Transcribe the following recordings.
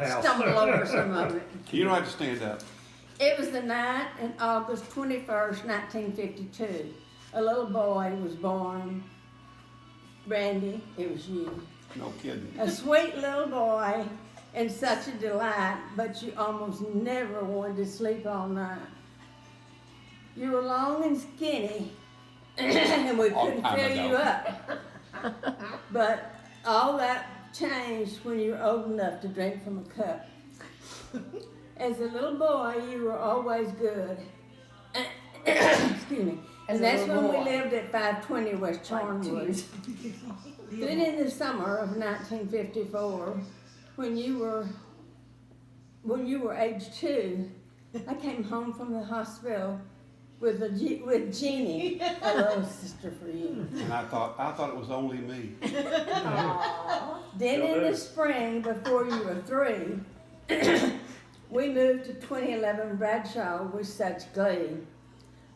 stumble over some of it. You don't have to stand up. It was the night in August 21st, 1952. A little boy was born. Randy, it was you. No kidding. A sweet little boy and such a delight, but you almost never wanted to sleep all night. You were long and skinny, and we couldn't fill you up. But all that changed when you were old enough to drink from a cup. As a little boy, you were always good. Excuse me. And that's when we lived at 520 West Charnwood. Then in the summer of 1954, when you were age 2, I came home from the hospital with Jeannie, a little sister for you. And I thought it was only me. Then in the spring, before you were 3, we moved to 2011 Bradshaw with such glee,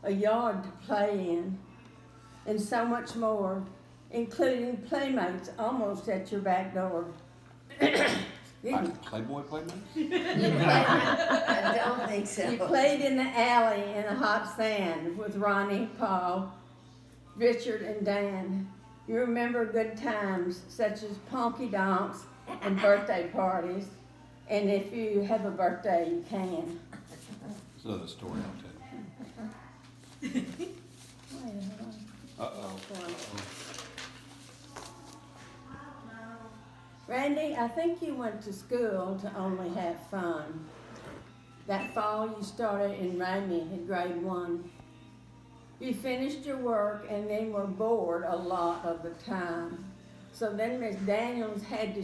a yard to play in, and so much more, including playmates almost at your back door. Like Playboy playmates? I don't think so. You played in the alley in the hot sand with Ronnie, Paul, Richard, and Dan. You remember good times such as ponky donks and birthday parties. And if you have a birthday, you can. It's another story I'll tell you. Uh-oh. Randy, I think you went to school to only have fun. That fall you started in Ramey in grade 1. You finished your work and then were bored a lot of the time. So then Miss Daniels had to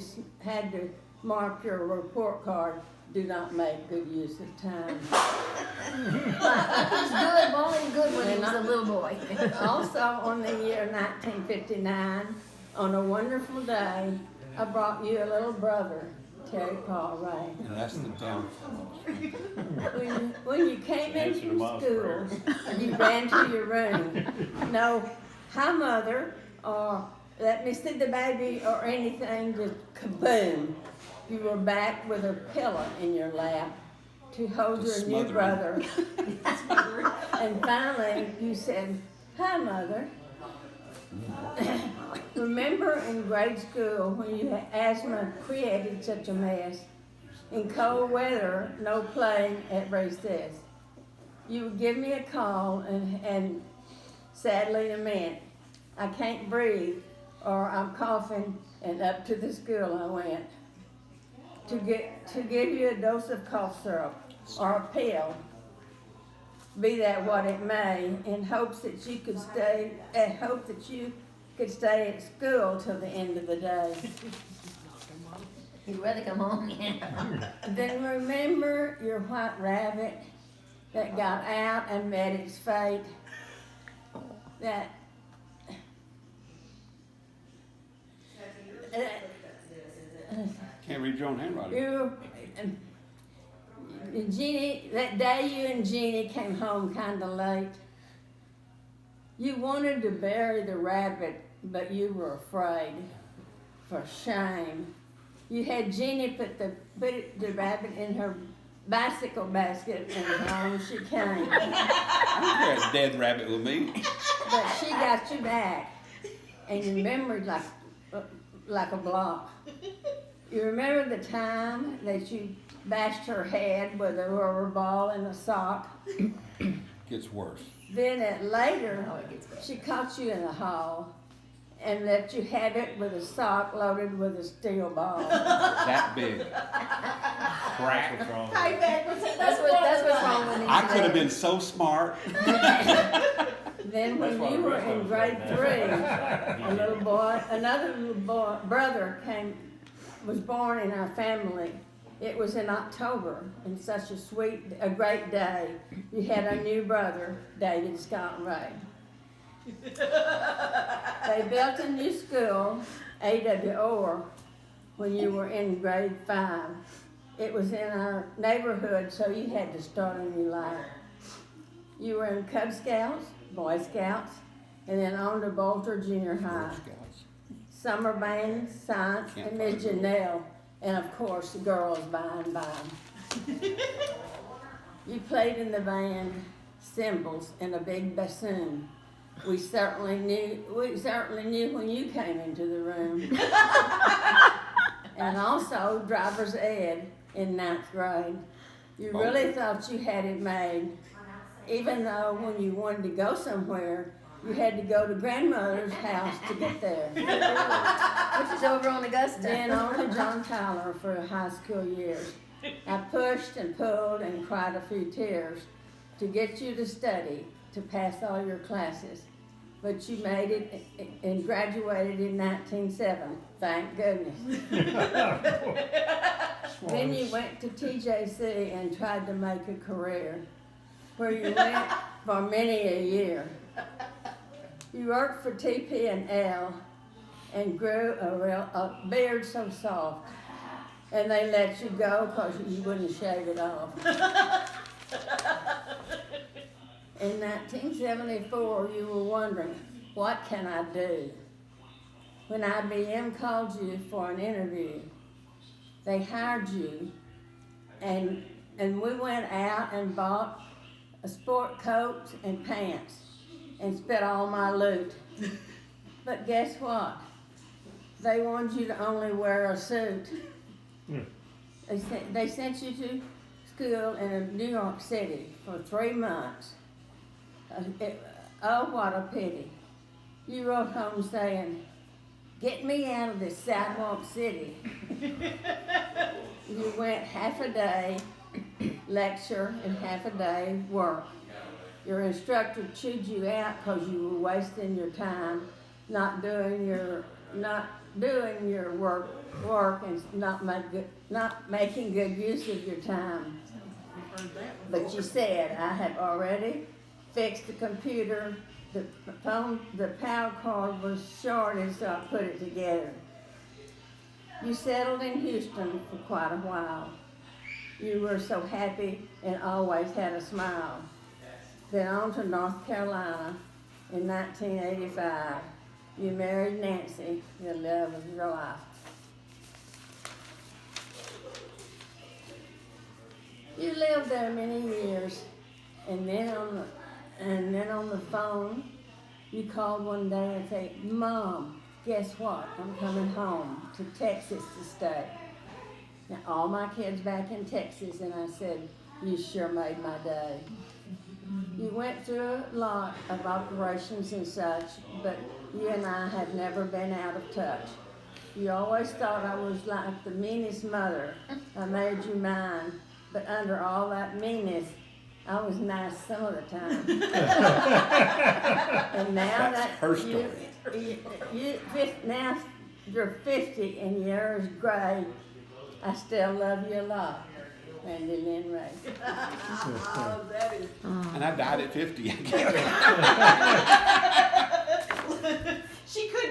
mark your report card, do not make good use of time. He was good, only good when he was a little boy. Also on the year 1959, on a wonderful day, I brought you a little brother, Terry Paul Ray. And that's the downfall. When you came in from school, you ran to your room. No, hi mother, or let me see the baby, or anything, just kaboom. You were back with a pillow in your lap to hold your new brother. And finally, you said, hi mother. Remember in grade school when you had asthma created such a mess? In cold weather, no playing at recess. You would give me a call and sadly lament, I can't breathe, or I'm coughing, and up to the school I went. To give you a dose of cough syrup or a pill, be that what it may, in hopes that you could stay at school till the end of the day. He'd rather come home, yeah. Then remember your white rabbit that got out and met its fate. That Can't read your own handwriting. you and Jeannie, that day you and Jeannie came home kind of late. You wanted to bury the rabbit, but you were afraid. For shame. You had Jeannie put the rabbit in her bicycle basket, and home she came. I don't a dead rabbit with me. But she got you back, and you remembered like a block. You remember the time that you bashed her head with a rubber ball and a sock? Gets worse. Then later, she caught you in the hall and let you have it with a sock loaded with a steel ball. That big. Crack. What's wrong? That's what's wrong with me. I could have been so smart. Then when you were in grade 3, another little boy, brother was born in our family. It was in October, and such a great day. You had a new brother, David Scott Ray. They built a new school, A.W. Orr, when you were in grade 5. It was in our neighborhood, so you had to start a new life. You were in Cub Scouts, Boy Scouts, and then on to Bolter Junior High. Summer band, science, and Miss Janelle. and of course the girls by and by. You played in the band cymbals and a big bassoon. We certainly knew when you came into the room. And also driver's ed in 9th grade. You really thought you had it made, even though when you wanted to go somewhere, you had to go to grandmother's house to get there. Which is over on Augusta. Then on to John Tyler for high school years. I pushed and pulled and cried a few tears to get you to study, to pass all your classes. But you made it and graduated in 1907, thank goodness. Then you went to TJC and tried to make a career, where you went for many a year. You worked for TP&L and grew a beard so soft, and they let you go because you wouldn't shave it off. In 1974, you were wondering, what can I do? When IBM called you for an interview, they hired you, and we went out and bought a sport coat and pants and spent all my loot. But guess what? They wanted you to only wear a suit. They sent you to school in New York City for 3 months. Oh, what a pity. You wrote home saying, get me out of this sidewalk city. You went half a day lecture and half a day work. Your instructor chewed you out because you were wasting your time, not doing your work and not making good use of your time. But you said, I have already fixed the computer. The power cord was shorted, so I put it together. You settled in Houston for quite a while. You were so happy and always had a smile. Then on to North Carolina in 1985. You married Nancy, the love of your life. You lived there many years, and then on the phone, you called one day and said, Mom, guess what? I'm coming home to Texas to stay. Now, all my kids back in Texas, and I said, you sure made my day. You went through a lot of operations and such, but you and I have never been out of touch. You always thought I was like the meanest mother. I made you mine, but under all that meanness, I was nice some of the time. And now That's her story. now you're 50 and yours gray, I still love you a lot. Randall Ray. And I died at 50.